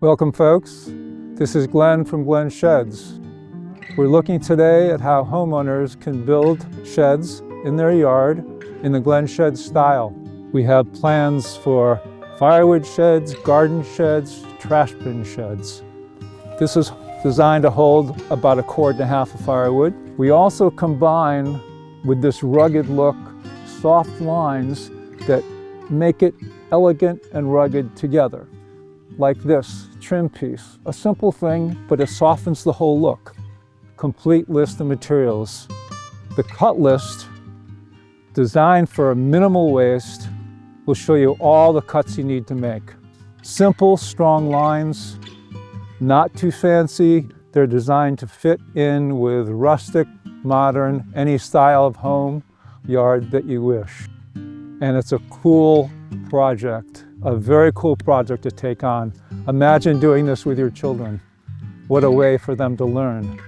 Welcome folks, this is Glenn from Glenn Sheds. We're looking today at how homeowners can build sheds in their yard in the Glenn Shed style. We have plans for firewood sheds, garden sheds, trash bin sheds. This is designed to hold about 1.5 cords of firewood. We also combine with this rugged look, soft lines that make it elegant and rugged together. Like this trim piece, a simple thing, but it softens the whole look. Complete list of materials. The cut list, designed for a minimal waste, will show you all the cuts you need to make. Simple, strong lines, not too fancy. They're designed to fit in with rustic, modern, any style of home, yard that you wish. And it's a cool project, a very cool project to take on. Imagine doing this with your children. What a way for them to learn.